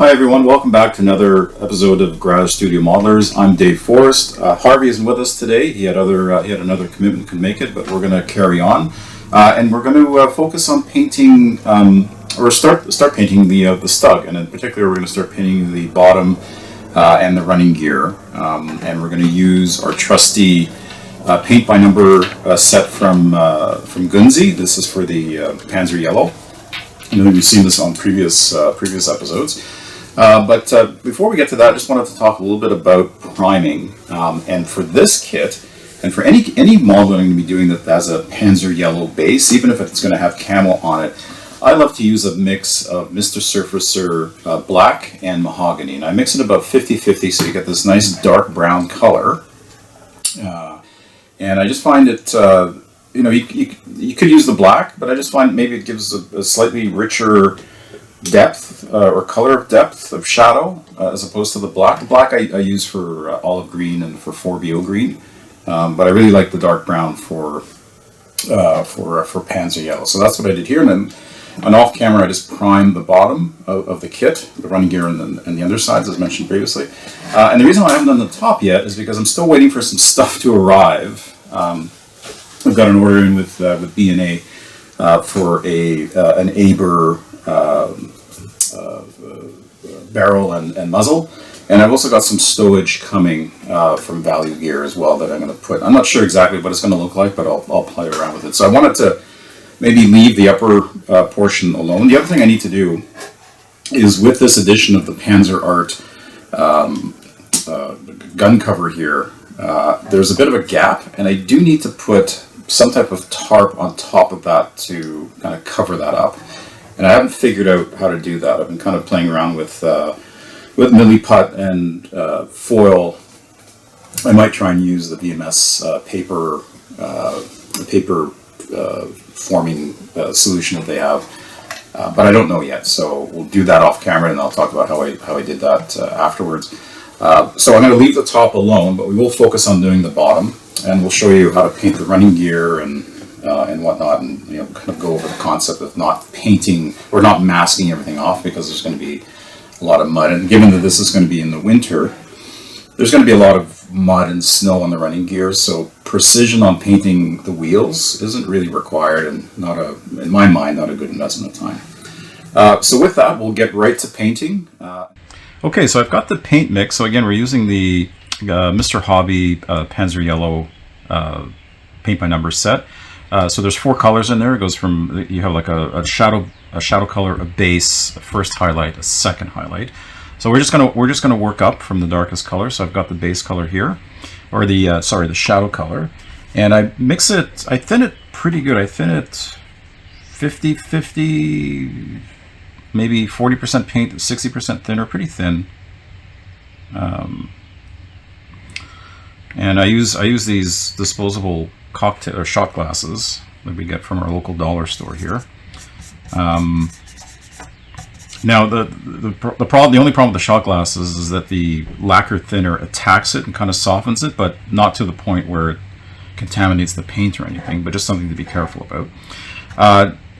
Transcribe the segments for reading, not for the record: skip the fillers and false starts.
Hi everyone, welcome back to another episode of Garage Studio Modelers. I'm Dave Forrest. Harvey isn't with us today. He had another commitment, couldn't make it, but we're going to carry on, and we're going to focus on painting, or start painting the Stug, and in particular we're going to start painting the bottom and the running gear, and we're going to use our trusty paint by number set from Gunzi. This is for the Panzer Yellow. I know we've seen this on previous episodes. But before we get to that, I just wanted to talk a little bit about priming. And for this kit, and for any model I'm going to be doing that has a Panzer Yellow base, even if it's going to have camo on it, I love to use a mix of Mr. Surfacer black and mahogany. And I mix it about 50-50 so you get this nice dark brown color. And I just find it, you could use the black, but I just find maybe it gives a slightly richer depth or color depth of shadow as opposed to the black. The black I use for olive green and for 4BO green, but I really like the dark brown for Panzer Yellow. So that's what I did here, and then on off camera I just primed the bottom of the kit, the running gear and the undersides as mentioned previously. And the reason why I haven't done the top yet is because I'm still waiting for some stuff to arrive. I've got an order in with B&A for an Aber barrel and muzzle, and I've also got some stowage coming from Value Gear as well that I'm going to put. I'm not sure exactly what it's going to look like, but I'll play around with it. So I wanted to maybe leave the upper portion alone. The other thing I need to do is with this edition of the Panzer Art gun cover here, there's a bit of a gap, and I do need to put some type of tarp on top of that to kind of cover that up. And I haven't figured out how to do that. I've been kind of playing around with milliput and foil. I might try and use the VMS paper forming solution that they have, but I don't know yet. So we'll do that off camera, and I'll talk about how I did that afterwards. So I'm going to leave the top alone, but we will focus on doing the bottom, and we'll show you how to paint the running gear and whatnot, and kind of go over the concept of not painting or not masking everything off, because there's going to be a lot of mud, and given that this is going to be in the winter, there's going to be a lot of mud and snow on the running gear, so precision on painting the wheels isn't really required, and in my mind, not a good investment of time. So with that, we'll get right to painting. Okay, so I've got the paint mix. So again, we're using the Mr. Hobby Panzer Yellow paint by number set. So there's 4 colors in there. It goes from, you have like a shadow color, a base, a first highlight, a second highlight. So we're just gonna work up from the darkest color. So I've got the base color here, or the shadow color, and I mix it. I thin it pretty good. I thin it 50-50, maybe 40% paint, 60% thinner, pretty thin. And I use these disposable cocktail or shot glasses that we get from our local dollar store here. Now the only problem with the shot glasses is that the lacquer thinner attacks it and kind of softens it, but not to the point where it contaminates the paint or anything, but just something to be careful about.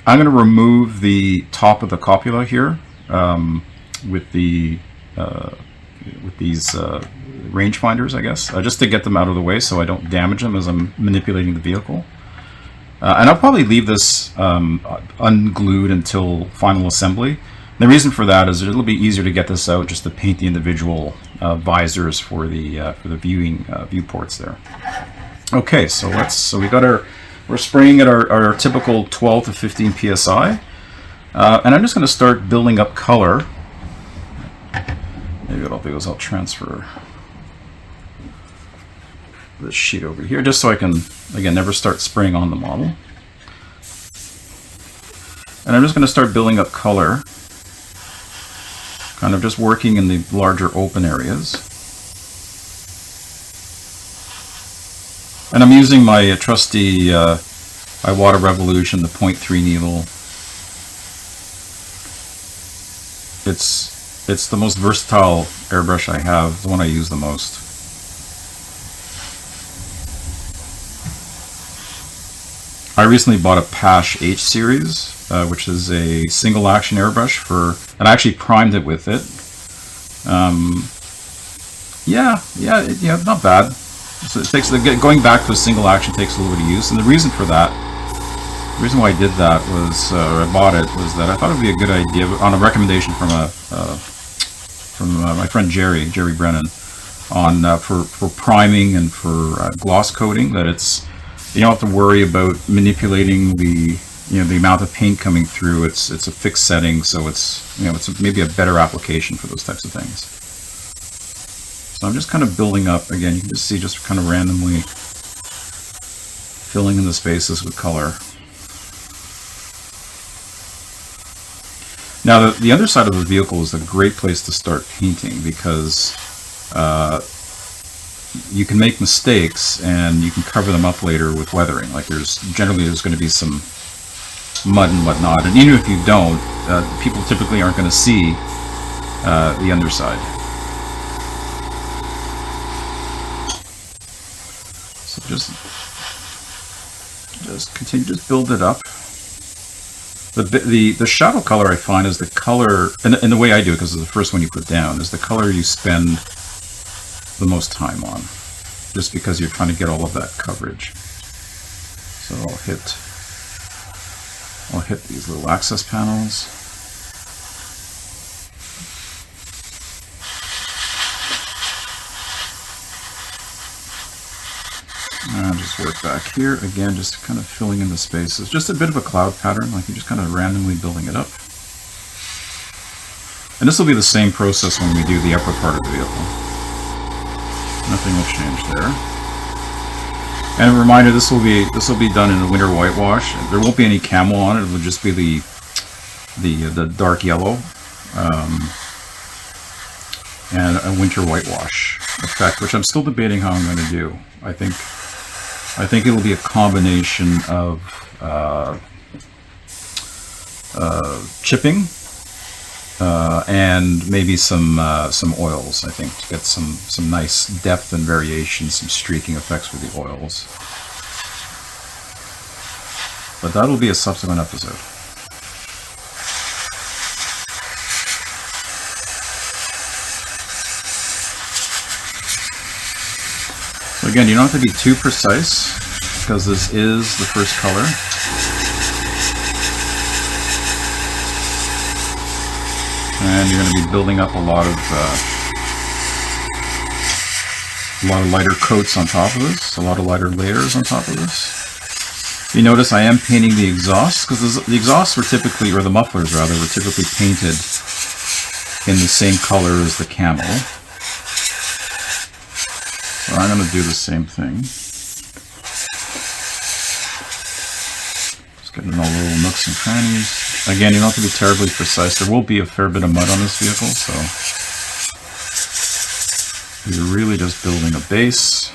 I'm going to remove the top of the copula here with these rangefinders, I guess, just to get them out of the way so I don't damage them as I'm manipulating the vehicle. And I'll probably leave this unglued until final assembly. The reason for that is it'll be easier to get this out just to paint the individual visors for the viewing viewports there. Okay, so we're spraying at our typical 12 to 15 psi, and I'm just going to start building up color. Maybe what I'll do is I'll transfer this sheet over here just so I can, again, never start spraying on the model. And I'm just going to start building up color, kind of just working in the larger open areas. And I'm using my trusty Iwata Revolution, the 0.3 needle. It's the most versatile airbrush I have, the one I use the most. I recently bought a Pash H series, which is a single action airbrush and I actually primed it with it. Yeah, not bad. So it takes going back to a single action takes a little bit of use, and the reason for that, the reason why I did that was, or I bought it, was that I thought it would be a good idea on a recommendation from my friend Jerry Brennan, on for priming and for gloss coating, that you don't have to worry about manipulating the amount of paint coming through. It's a fixed setting, so it's maybe a better application for those types of things. So I'm just kind of building up. Again, you can just see, just kind of randomly filling in the spaces with color. Now the underside of the vehicle is a great place to start painting, because you can make mistakes and you can cover them up later with weathering. Like there's going to be some mud and whatnot, and even if you don't, people typically aren't going to see the underside. So just continue, just build it up. The shadow color, I find, is the color, and the way I do it, because it's the first one you put down, is the color you spend the most time on, just because you're trying to get all of that coverage. So I'll hit these little access panels. And just work back here again, just kind of filling in the spaces. Just a bit of a cloud pattern, like you're just kind of randomly building it up. And this will be the same process when we do the upper part of the vehicle. Nothing will change there. And a reminder, this will be done in a winter whitewash. There won't be any camo on it. It will just be the dark yellow and a winter whitewash effect, which I'm still debating how I'm going to do. I think it'll be a combination of chipping and maybe some oils. I think to get some nice depth and variation, some streaking effects with the oils. But that'll be a subsequent episode. So again, you don't have to be too precise, because this is the first color. And you're going to be building up a lot of lighter coats on top of this, a lot of lighter layers on top of this. You notice I am painting the exhausts, because the exhausts were typically, or the mufflers rather, were typically painted in the same color as the camo. So I'm going to do the same thing. Just getting all the little nooks and crannies. Again, you don't have to be terribly precise. There will be a fair bit of mud on this vehicle, so you're really just building a base.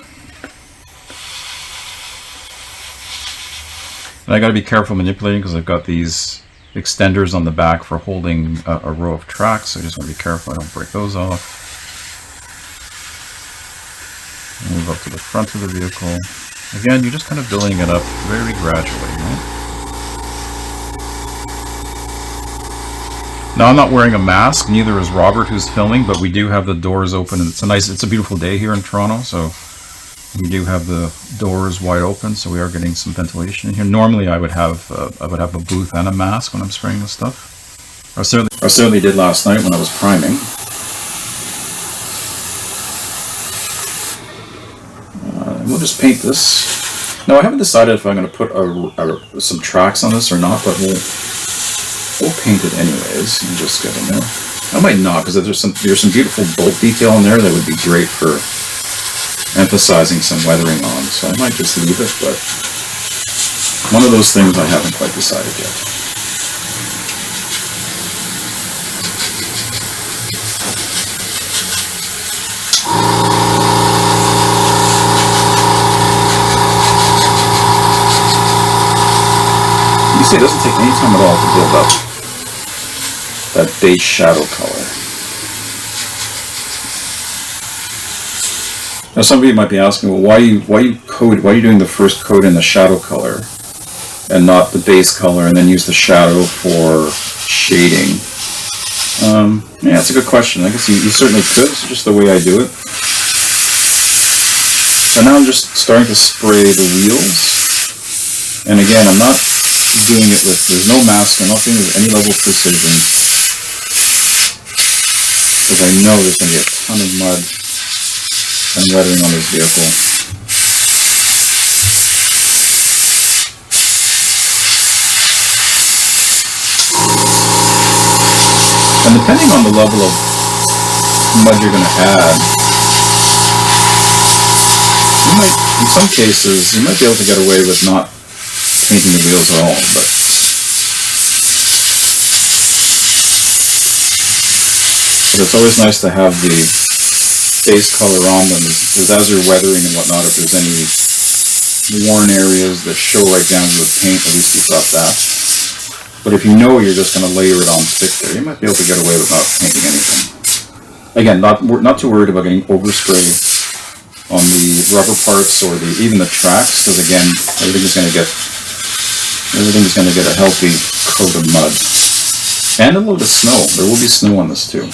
And I got to be careful manipulating, because I've got these extenders on the back for holding a row of tracks, so I just want to be careful I don't break those off. Move up to the front of the vehicle. Again, you're just kind of building it up very gradually, right? Now, I'm not wearing a mask, neither is Robert, who's filming, but we do have the doors open, and it's a beautiful day here in Toronto, so we do have the doors wide open, so we are getting some ventilation in here. Normally, I would have a booth and a mask when I'm spraying this stuff. I certainly did last night when I was priming. We'll just paint this. Now, I haven't decided if I'm going to put some tracks on this or not, but we'll paint it anyways and just get in there. I might not, because there's some beautiful bolt detail in there that would be great for emphasizing some weathering on. So I might just leave it, but one of those things I haven't quite decided yet. You see, it doesn't take any time at all to build up that base shadow color. Now, some of you might be asking, well, why are you doing the first coat in the shadow color and not the base color, and then use the shadow for shading? Yeah, that's a good question. I guess you certainly could. It's just the way I do it. So now I'm just starting to spray the wheels. And again, I'm not doing it with, there's no mask, I'm not doing it with any level of precision. Because I know there's going to be a ton of mud and weathering on this vehicle. And depending on the level of mud you're going to add, you might, in some cases, you might be able to get away with not painting the wheels at all, but it's always nice to have the base color on them, because as you're weathering and whatnot, if there's any worn areas that show right down to the paint, at least you've got that. But if you know you're just going to layer it on thick there, you might be able to get away with not painting anything. Again, not too worried about getting oversprayed on the rubber parts or even the tracks, because again, everything's going to get a healthy coat of mud. And a little bit of snow. There will be snow on this too.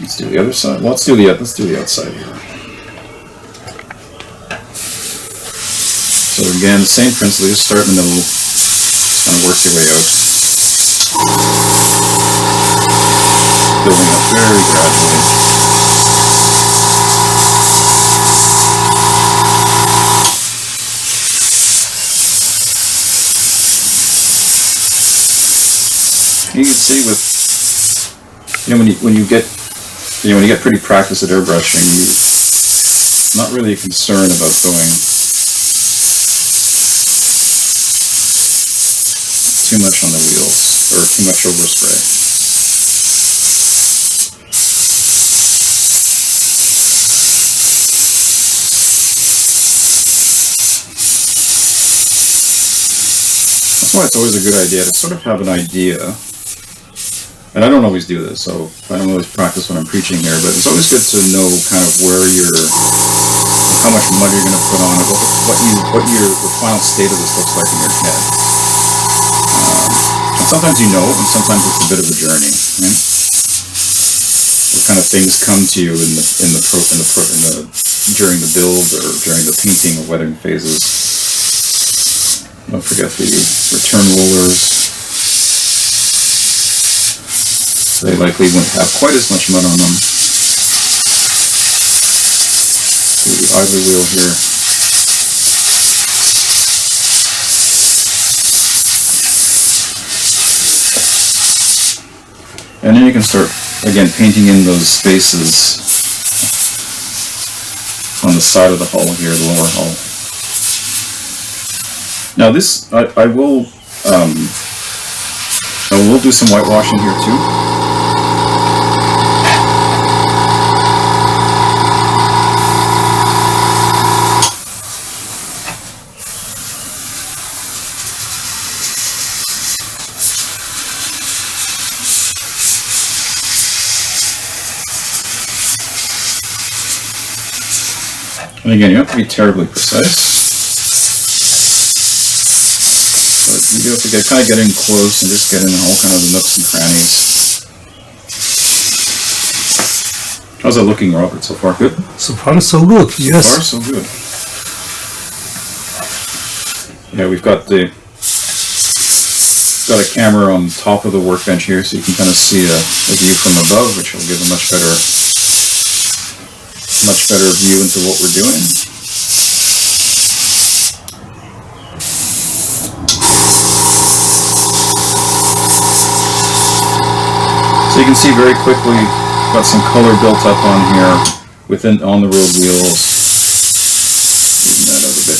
Let's do the other side. Well, let's do the outside here. So again, the same principle. Just start in the middle and work your way out. Building up very gradually. You can see with, when you get pretty practiced at airbrushing, you're not really concerned about going too much on the wheels or too much overspray. That's why it's always a good idea to sort of have an idea. And I don't always do this, so I don't always practice when I'm preaching here, but it's always good to know kind of how much mud you're going to put on it, what your final state of this looks like in your head. And sometimes you know, and sometimes it's a bit of a journey, right? What kind of things come to you during the build or during the painting or weathering phases. Don't forget the return rollers. They likely wouldn't have quite as much mud on them. The idler wheel here. And then you can start, again, painting in those spaces on the side of the hull here, the lower hull. Now this, I will do some whitewashing here too. And again, you don't have to be terribly precise. But you do have to kind of get in close and just get in all kind of the nooks and crannies. How's that looking, Robert, so far? Good? So far, so good, yes. So far, so good. Yeah, we've got a camera on top of the workbench here, so you can kind of see a view from above, which will give a much better view into what we're doing. So you can see very quickly, got some color built up on here on the road wheels.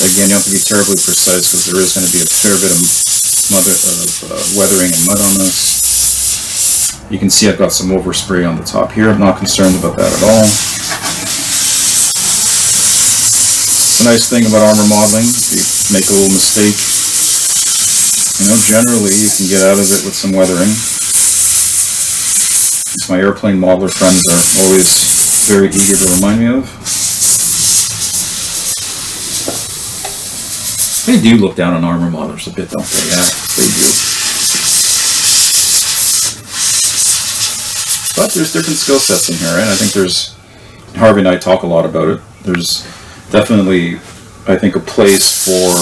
Again, you don't have to be terribly precise because there is going to be a fair bit of weathering and mud on this. You can see I've got some overspray on the top here. I'm not concerned about that at all. The nice thing about armor modeling, if you make a little mistake, generally you can get out of it with some weathering. As my airplane modeler friends are always very eager to remind me of. They do look down on armor modelers a bit, don't they? Yeah, they do. But there's different skill sets in here, and I think there's, Harvey and I talk a lot about it, there's definitely, I think, a place for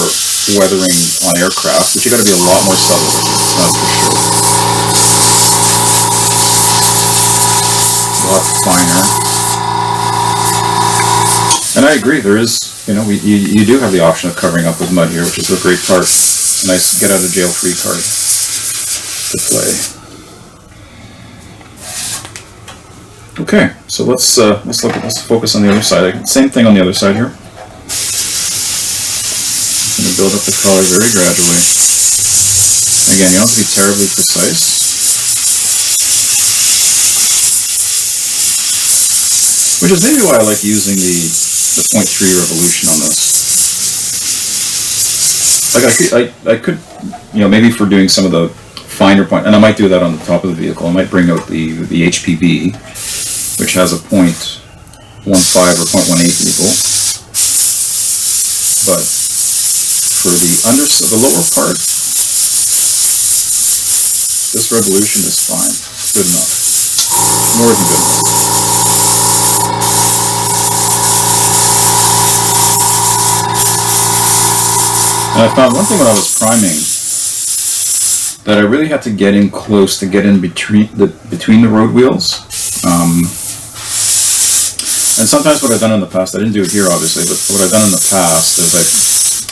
weathering on aircraft, but you gotta be a lot more subtle, that's for sure. A lot finer. And I agree, there is, you do have the option of covering up with mud here, which is a great part. A nice get out of jail free card to play. Okay, so let's focus on the other side. Same thing on the other side here. I'm going to build up the color very gradually. Again, you don't have to be terribly precise. Which is maybe why I like using the 0.3 revolution on this. Like I could, maybe for doing some of the finer point, and I might do that on the top of the vehicle. I might bring out the HPV, which has a 0.15 or 0.18 needle. But for the lower part, this revolution is fine. Good enough. More than good enough. And I found one thing when I was priming, that I really had to get in close to get in between the road wheels. And sometimes what I've done in the past, I didn't do it here obviously, but what I've done in the past is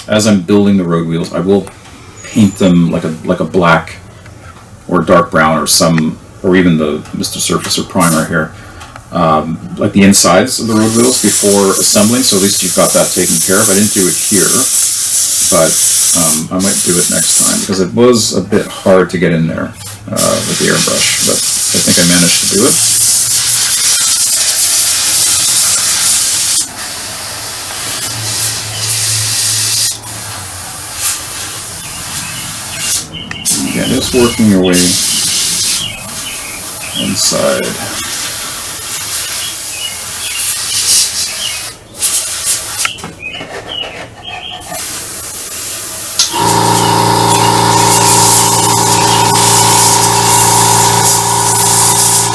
as I'm building the road wheels, I will paint them like a black or dark brown or even the Mr. Surfacer primer here, like the insides of the road wheels before assembling, so at least you've got that taken care of. I didn't do it here, but I might do it next time because it was a bit hard to get in there with the airbrush, but I think I managed to do it. Again, just working your way inside.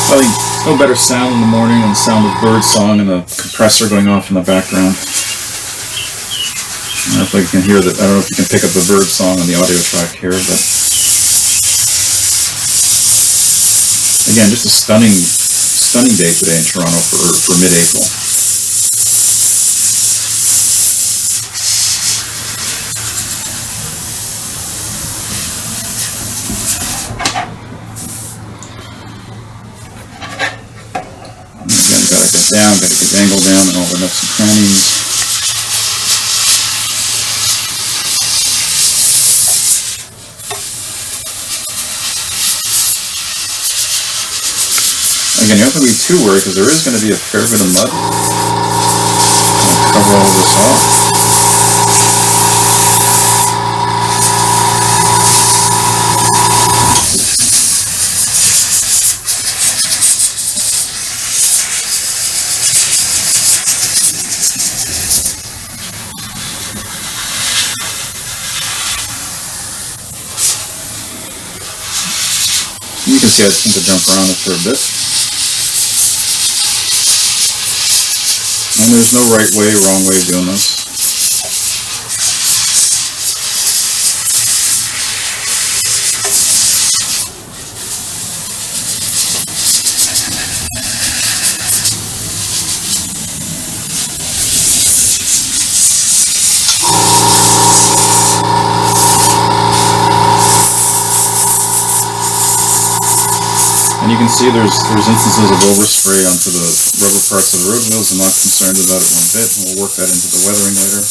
Probably no better sound in the morning than the sound of bird song and the compressor going off in the background. I don't know if you can hear that. I don't know if you can pick up the bird song on the audio track here, but again, just a stunning day today in Toronto for mid-April. Again, gotta get down, gotta get angled down and all the nooks and crannies. Again, you don't have to be too worried because there is going to be a fair bit of mud. Cover all of this off. You can see I tend to jump around a fair bit. And there's no right way or wrong way of doing this. And you can see there's instances of overspray onto the rubber parts of the road wheels. I'm not concerned about it one bit, and we'll work that into the weathering later.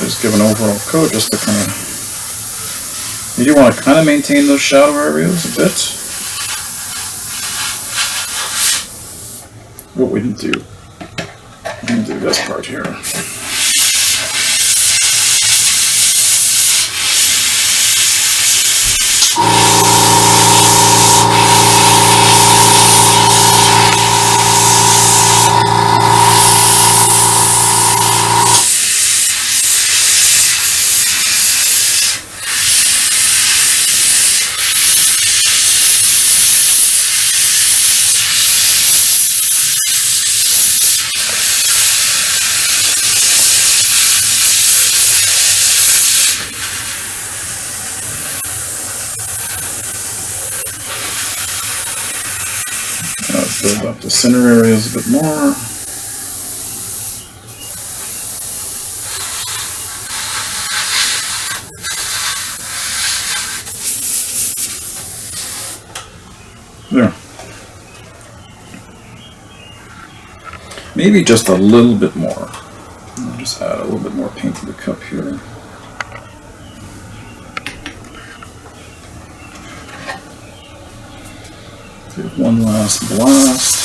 Just give an overall coat just to kind of, you do want to kind of maintain those shadow areas a bit. What we didn't do, I'm going to do this part here. build up the center areas a bit more. There. Maybe just a little bit more. I'll just add a little bit more paint to the cup here. Give one last blast.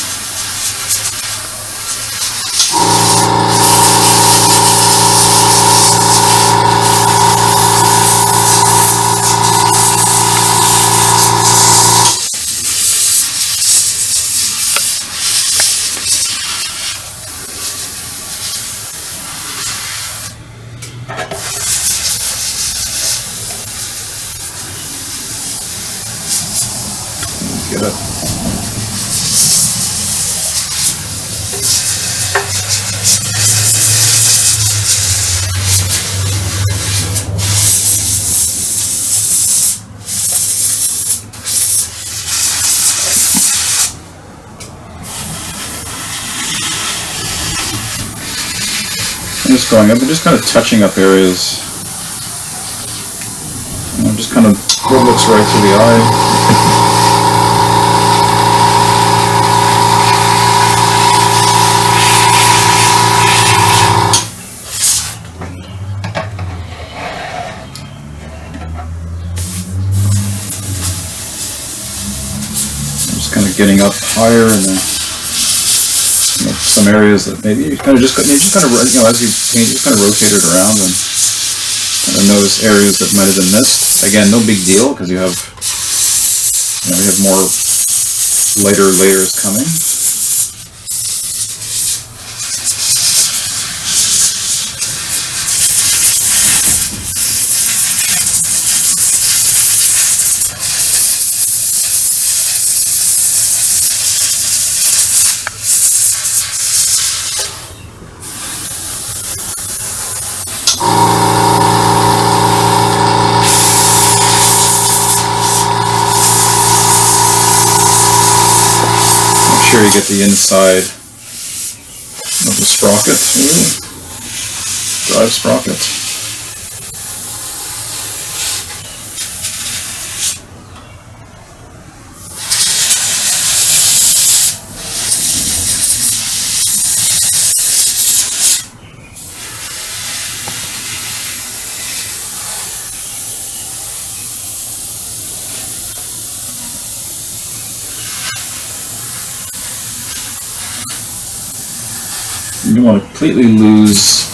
Get it. I'm just going up and just kind of touching up areas. And just kind of what looks right to the eye. Getting up higher in the, some areas that maybe you kind of just as you paint, you kind of rotate it around and kind of notice areas that might have been missed. Again, no big deal because you have more lighter layers coming. Make sure you get the inside of the sprocket, drive sprocket. You don't want to completely lose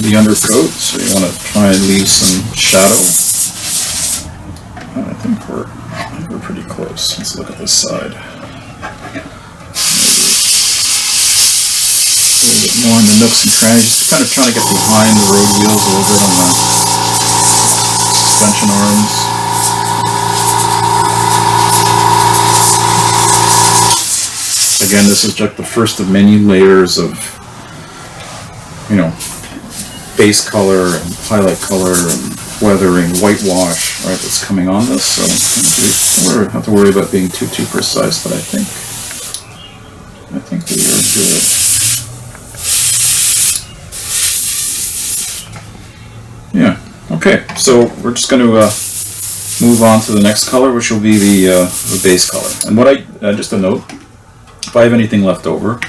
the undercoat, so you want to try and leave some shadow. I think we're pretty close. Let's look at this side. A little bit more in the nooks and crannies. Just kind of trying to get behind the road wheels a little bit on the suspension arms. Again, this is just the first of many layers of base color and highlight color and weathering, whitewash, right, that's coming on this, so we don't have to worry about being too precise, but I think we are good. Yeah, okay, so we're just going to move on to the next color, which will be the base color. And what just a note, if I have anything left over,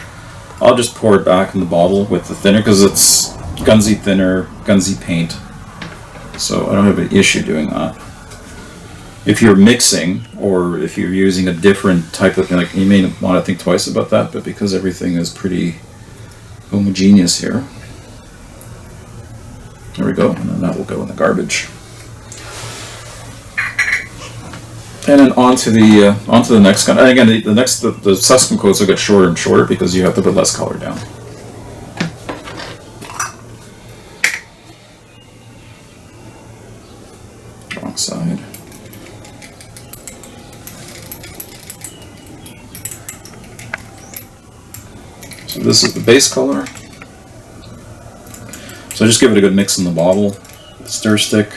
I'll just pour it back in the bottle with the thinner, because it's Gunsy thinner, Gunsy paint, so I don't have an issue doing that. If you're mixing, or if you're using a different type of thing, like, you may want to think twice about that, but because everything is pretty homogeneous here, there we go, and then that will go in the garbage. And then onto the next one. And again, the subsequent coats will get shorter and shorter because you have to put less color down. Wrong side. So this is the base color. So just give it a good mix in the bottle, stir stick,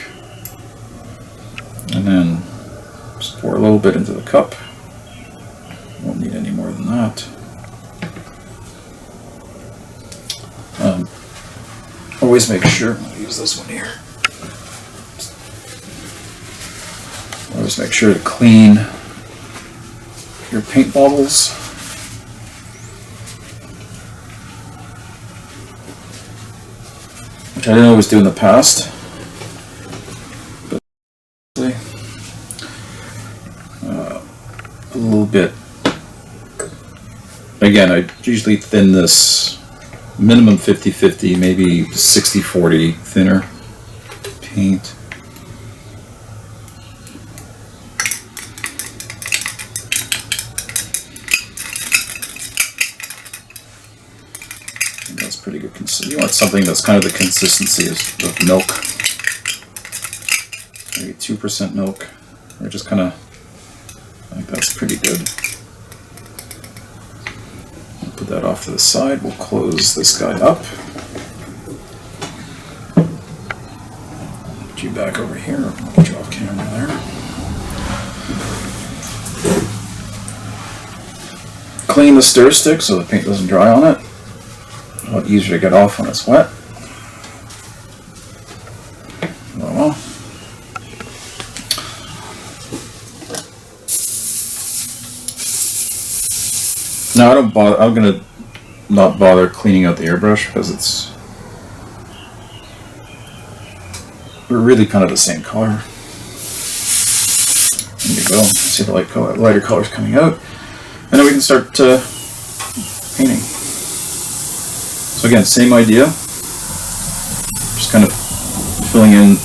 and then just pour a little bit into the cup. Won't need any more than that. always make sure, I'm going to use this one here. Always make sure to clean your paint bobbles. Which I didn't always do in the past. But a little bit. Again, I usually thin this minimum 50-50, maybe 60-40 thinner paint. That's pretty good. You want something that's kind of the consistency of milk. Maybe 2% milk, or just kind of, I think that's pretty good. We'll put that off to the side. We'll close this guy up. Put you back over here. I'll get you off camera there. Clean the stir stick so the paint doesn't dry on it. A lot easier to get off when it's wet. Well. Now I don't bother. I'm gonna not bother cleaning out the airbrush because we're really kind of the same color. There you go. See the lighter colors coming out, and then we can start painting. So again, same idea, just kind of filling in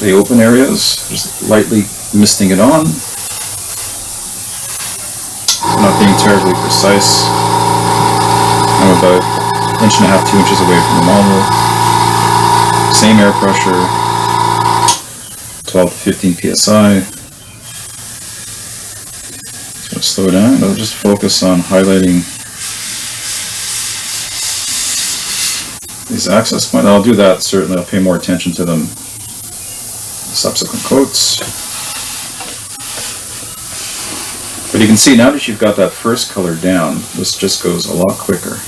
the open areas, just lightly misting it on, not being terribly precise. I'm about 1.5 to 2 inches away from the model. Same air pressure, 12 to 15 psi. Just going to slow down, I'll just focus on highlighting these access points. I'll do that certainly. I'll pay more attention to them in subsequent coats. But you can see now that you've got that first color down, this just goes a lot quicker.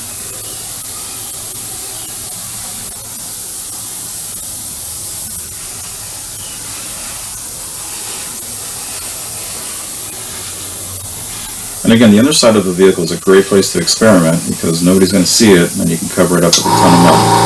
And again, the underside of the vehicle is a great place to experiment because nobody's going to see it, and then you can cover it up with a ton of mud.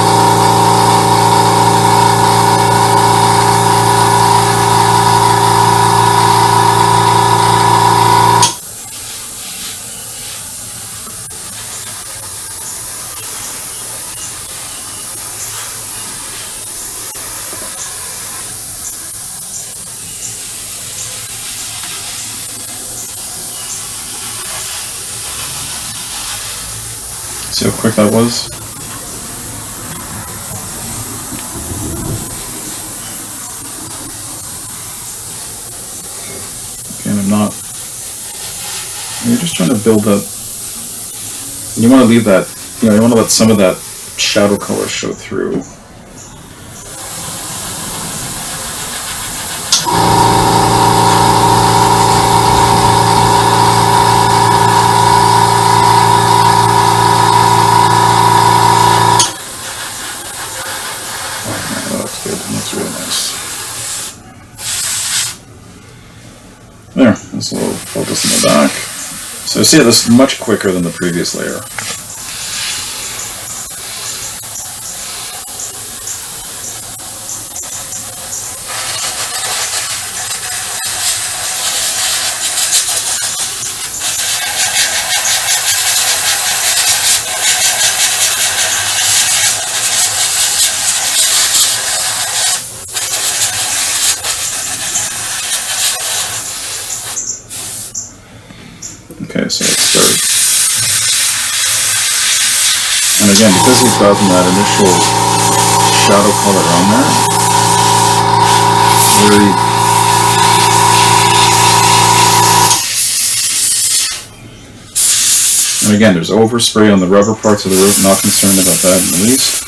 See how quick that was? Okay, I'm not. You're just trying to build up. You want to leave that, you want to let some of that shadow color show through. There, this will focus in the back. So see, this is much quicker than the previous layer. Okay, so let's start. And again, because we've gotten that initial shadow color on there, very and again, there's overspray on the rubber parts of the roof, not concerned about that in the least.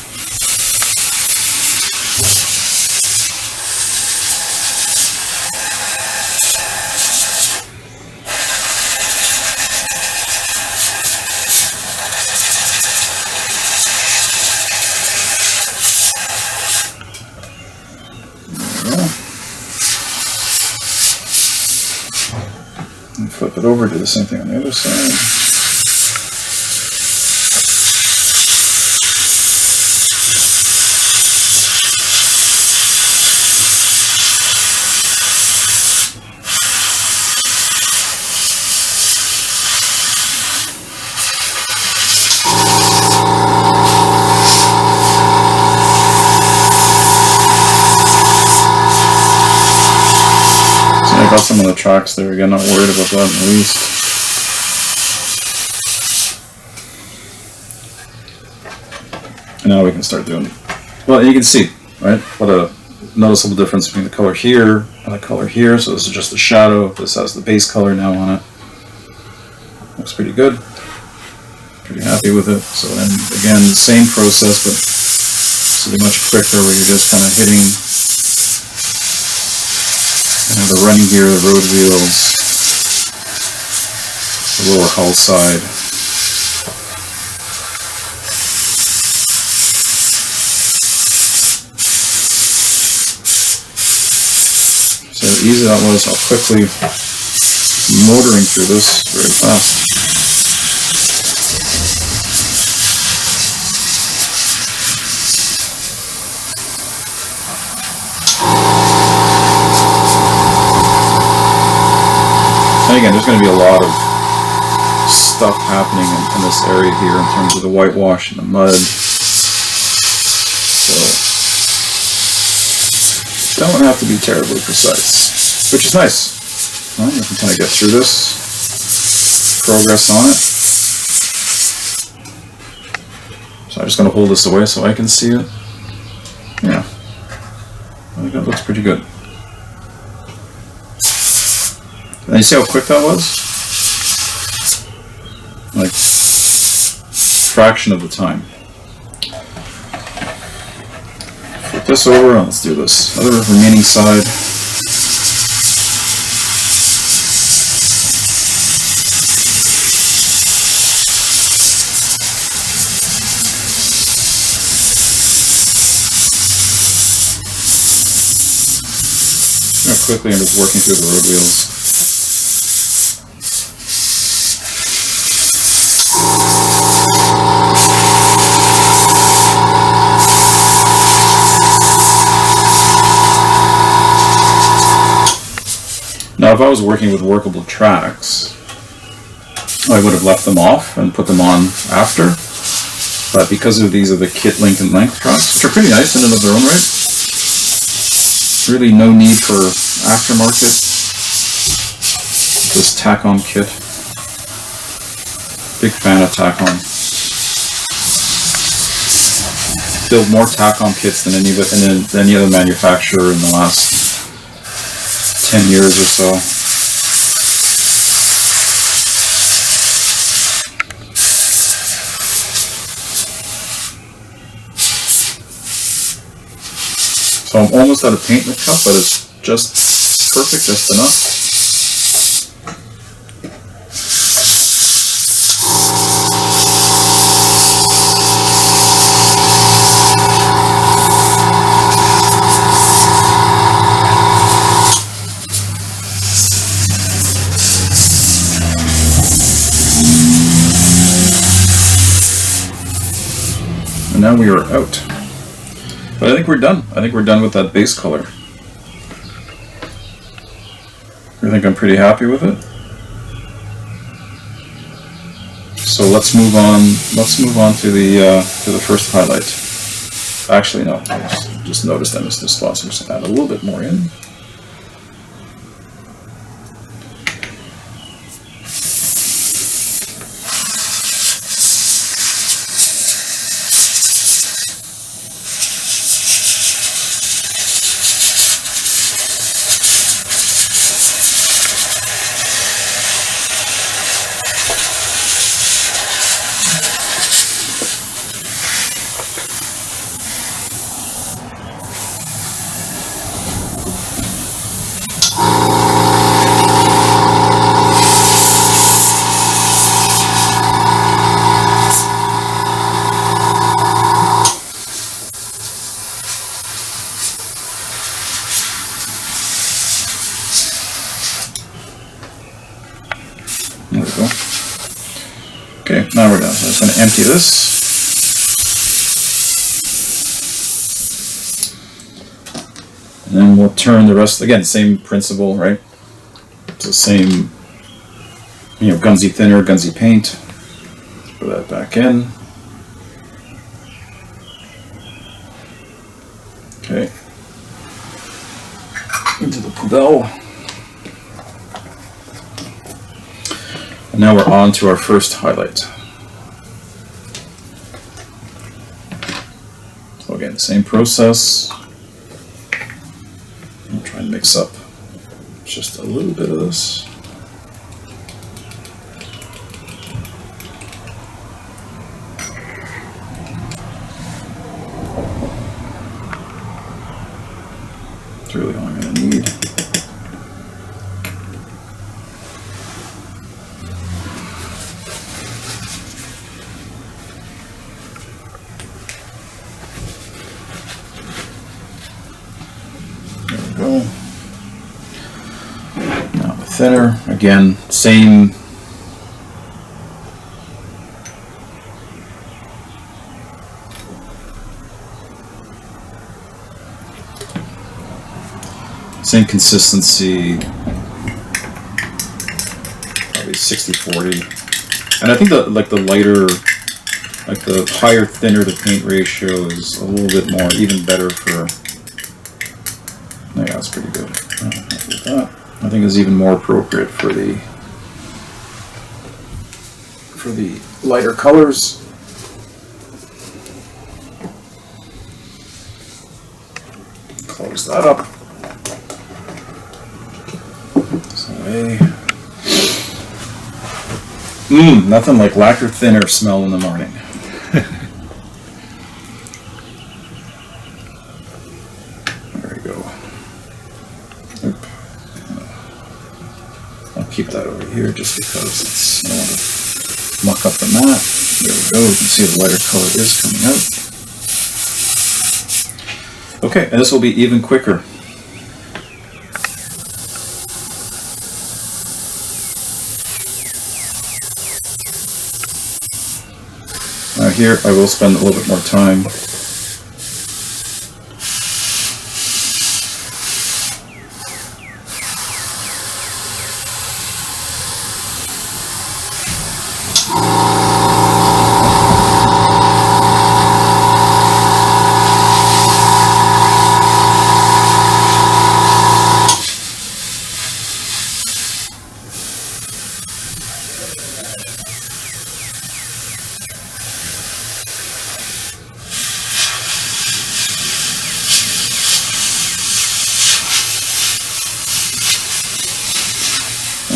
it over, do the same thing on the other side. I got some of the tracks there again, not worried about that in the least. And now we can start doing, well, you can see, right, what a noticeable difference between the color here and the color here. So this is just the shadow, this has the base color now on it. Looks pretty good, pretty happy with it. So then again, same process, but it's really much quicker where you're just kind of hitting the running gear, the road wheels, the lower hull side. So how easy that was, how quickly motoring through this very fast. And again, there's going to be a lot of stuff happening in this area here in terms of the whitewash and the mud. So don't have to be terribly precise, which is nice. Well, you can kind of get through this, progress on it. So I'm just going to hold this away so I can see it. Yeah, I think that looks pretty good. And you see how quick that was? Like, fraction of the time. Flip this over and let's do this other remaining side. How quickly I'm just working through the road wheels. Now, if I was working with workable tracks, I would have left them off and put them on after. But because of these are the kit length and length tracks, which are pretty nice in and of their own right, really no need for aftermarket. Just tack-on kit. Big fan of tack-on. Build more tack-on kits than any other manufacturer in the last 10 years or so. So I'm almost out of paint in the cup, but it's just perfect, just enough. And now we are out. But I think we're done. I think we're done with that base color. I think I'm pretty happy with it. So let's move on. Let's move on to the first highlight. Actually, no. I just noticed I missed this spot, so I'm just gonna add a little bit more in. empty this. And then we'll turn the rest, again, same principle, right? So same, Gunsy thinner, Gunsy paint. Put that back in. Okay. Into the poubelle. And now we're on to our first highlight. So again, same process. I'll try and mix up just a little bit of this. That's really all I'm going to need. Go. Now the thinner, again, same. Same consistency, probably 60-40. And I think that the lighter, the higher thinner to paint ratio is a little bit more, even better for. Yeah, that's pretty good. I think it's even more appropriate for the lighter colors. Close that up. Nothing like lacquer thinner smell in the morning. Keep that over here just because I don't want to muck up the mat. There we go. You can see the lighter color is coming out. Okay, and this will be even quicker. Now here I will spend a little bit more time.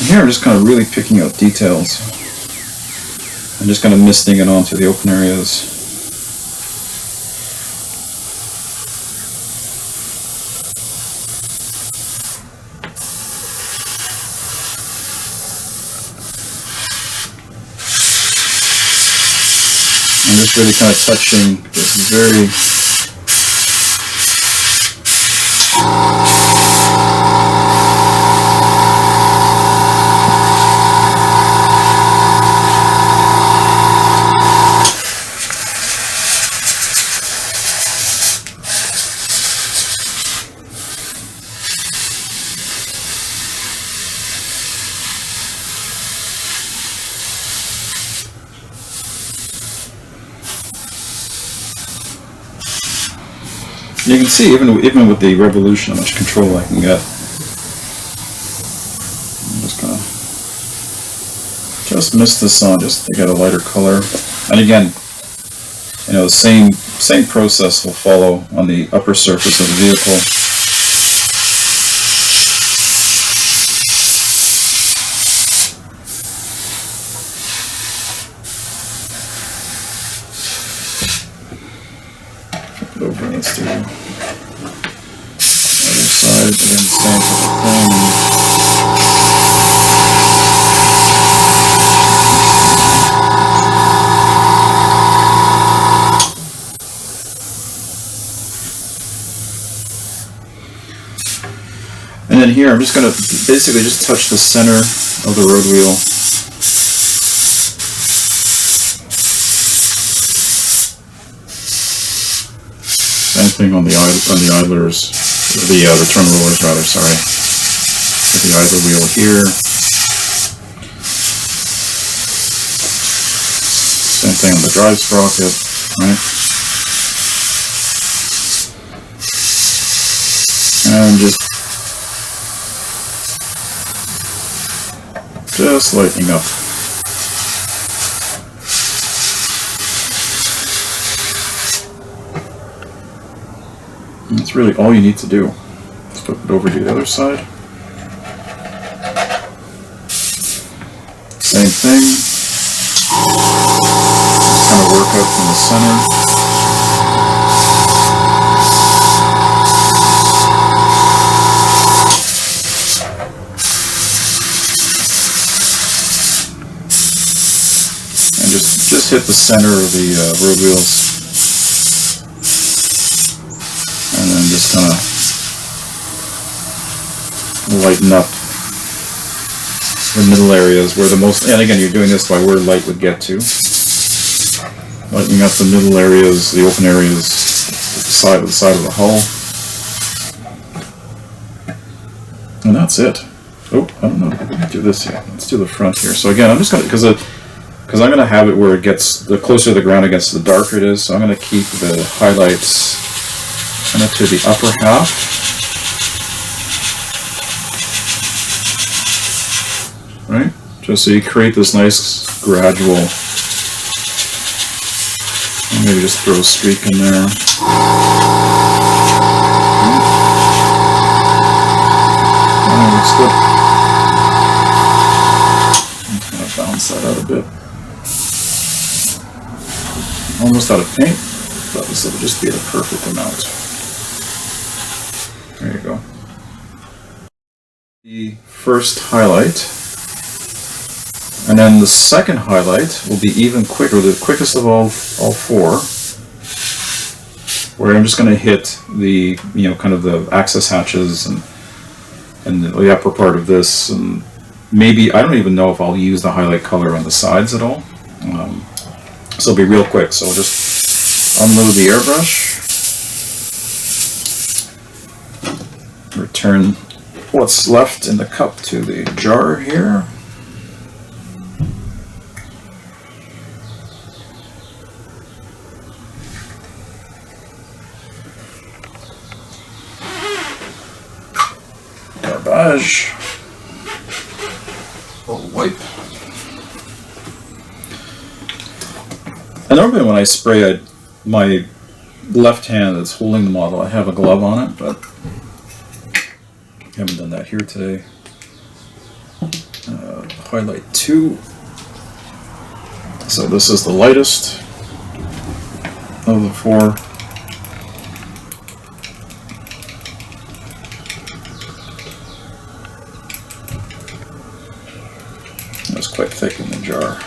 Here I'm just kind of really picking out details. I'm just kind of misting it onto the open areas. I'm just really kind of touching this very You can see even with the revolution how much control I can get. I'm just gonna mist this on just to get a lighter color. And again, the same process will follow on the upper surface of the vehicle. Flip it over, let's do the other side again, same sort of thing. And then here, I'm just going to basically just touch the center of the road wheel. thing on the idlers, the return rotors rather. Sorry, the idler wheel here. Same thing on the drive sprocket, right? And just lightening up. And that's really all you need to do. Let's flip it over to the other side. Same thing. Kind of work out from the center. And just hit the center of the road wheels. And then just kind of lighten up the middle areas where the most, and again, you're doing this by where light would get to. Lightening up the middle areas, the open areas, the side of the hull. And that's it. Oh, I don't know if we can do this yet. Let's do the front here. So again, I'm just going to, because I'm going to have it where it gets, the closer the ground it gets, the darker it is. So I'm going to keep the highlights kind of to the upper half. Right? Just so you create this nice gradual, maybe just throw a streak in there. That looks good. I'm just going to balance that out a bit. Almost out of paint, but this will just be the perfect amount. There you go. The first highlight, and then the second highlight will be even quicker, the quickest of all four, where I'm just going to hit the, kind of the access hatches and the upper part of this, and maybe, I don't even know if I'll use the highlight color on the sides at all. So it'll be real quick, so I'll just unload the airbrush, return what's left in the cup to the jar here. Garbage. Little wipe. And normally when I spray, my left hand that's holding the model, I have a glove on it, but I haven't done that here today. Highlight 2. So this is the lightest of the four. It's quite thick in the jar.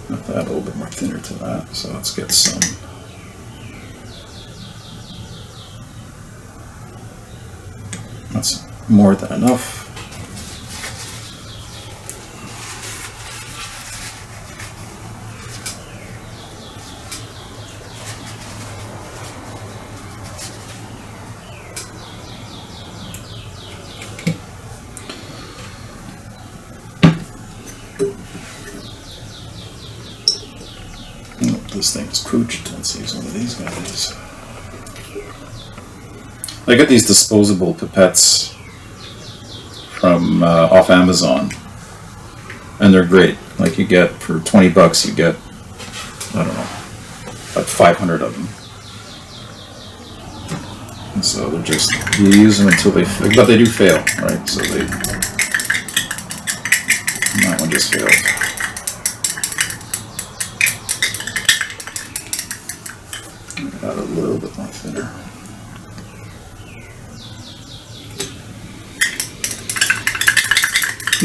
Have to add a little bit more thinner to that. So let's get some. That's more than enough. This thing is pooched. Let's use one of these guys. I get these disposable pipettes from off Amazon, and they're great. Like you get for $20, you get, I don't know, like 500 of them. And so they're just, you use them until they, but they do fail, right? So they, that one just failed. Got a little bit more thinner.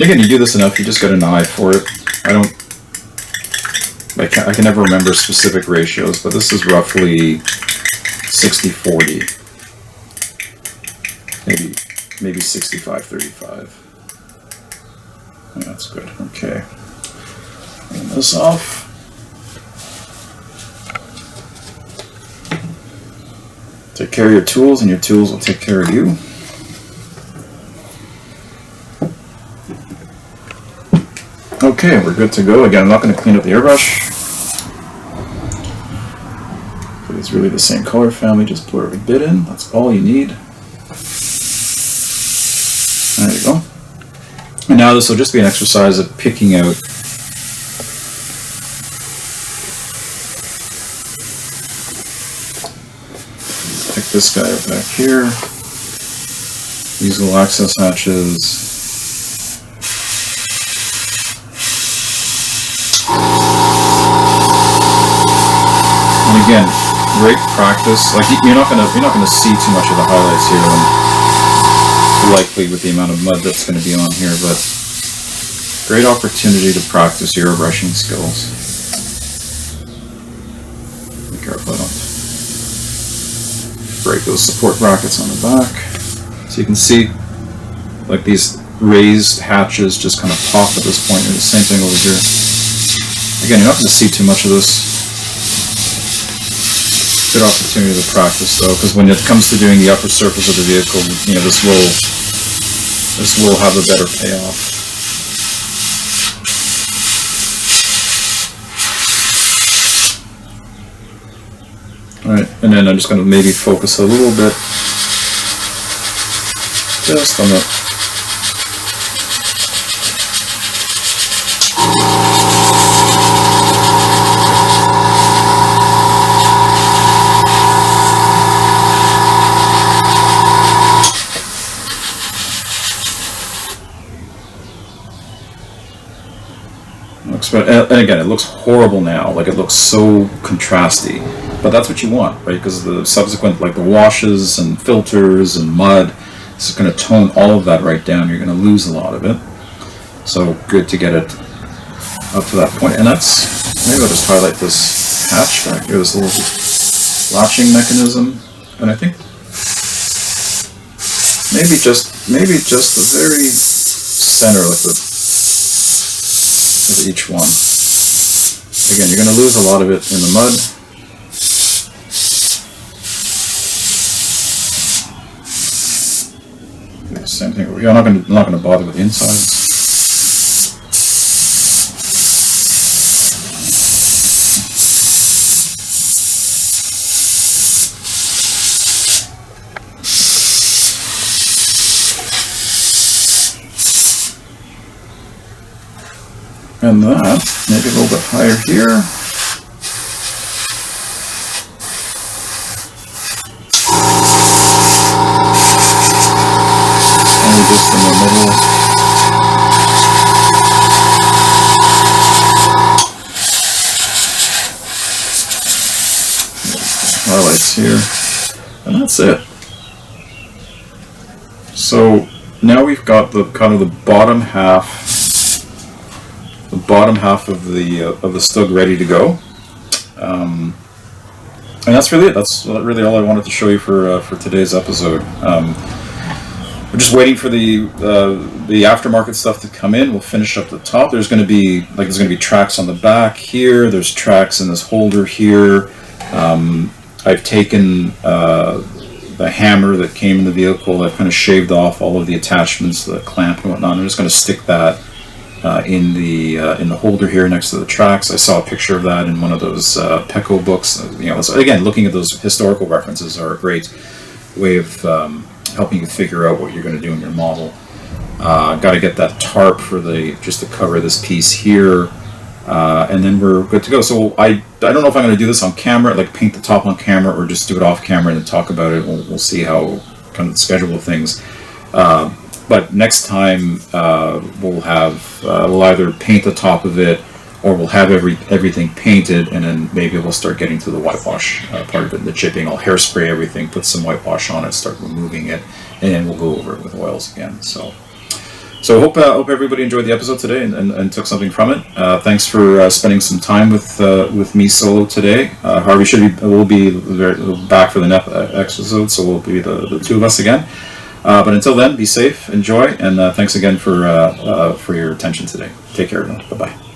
Again, you do this enough, you just got an eye for it. I can never remember specific ratios, but this is roughly 60-40. Maybe 65-35. Yeah, that's good. Okay. Clean this off. care of your tools, and your tools will take care of you. Okay, we're good to go. Again, I'm not going to clean up the airbrush. It's really the same color family, just blur every bit in. That's all you need. There you go. And now this will just be an exercise of picking out this guy up back here. These little access hatches. And again, great practice. Like you're not gonna see too much of the highlights here, and likely with the amount of mud that's going to be on here, but great opportunity to practice your brushing skills. Be careful I don't break those support brackets on the back. So you can see like these raised hatches just kind of pop at this point, and the same thing over here. Again, you're not going to see too much of this. Good opportunity to practice though, because when it comes to doing the upper surface of the vehicle, you know, this will have a better payoff. Alright, and then I'm just going to maybe focus a little bit just on the and again, it looks horrible now, like it looks so contrasty, but that's what you want, right? Because the subsequent, like the washes and filters and mud, this is going to tone all of that right down. You're going to lose a lot of it, so good to get it up to that point. And that's, maybe I'll just highlight this hatch back here, this little latching mechanism, and I think maybe just the very center, like each one. Again, you're going to lose a lot of it in the mud. Same thing over here. I'm not going to bother with the insides. And that, maybe a little bit higher here. And just in the middle. Highlights here. And that's it. So now we've got the kind of the bottom half of the Stug ready to go, and that's really it. That's really all I wanted to show you for today's episode. We're just waiting for the aftermarket stuff to come in. We'll finish up the top. There's going to be tracks on the back here. There's tracks in this holder here. I've taken the hammer that came in the vehicle. I've kind of shaved off all of the attachments, the clamp and whatnot. I'm just going to stick that in the holder here next to the tracks. I saw a picture of that in one of those Pecco books. You know, so again, looking at those historical references are a great way of helping you figure out what you're going to do in your model. Got to get that tarp for just to cover this piece here, and then we're good to go. So I don't know if I'm going to do this on camera, like paint the top on camera, or just do it off camera and then talk about it. We'll see how kind of the schedule of things. But next time we'll either paint the top of it, or we'll have everything painted, and then maybe we'll start getting to the whitewash part of it, the chipping. I'll hairspray everything, put some whitewash on it, start removing it, and then we'll go over it with oils again. So hope everybody enjoyed the episode today and took something from it. Thanks for spending some time with me solo today. Harvey will be back for the next episode, so we'll be the two of us again. But until then, be safe, enjoy, and thanks again for your attention today. Take care, everyone. Bye-bye.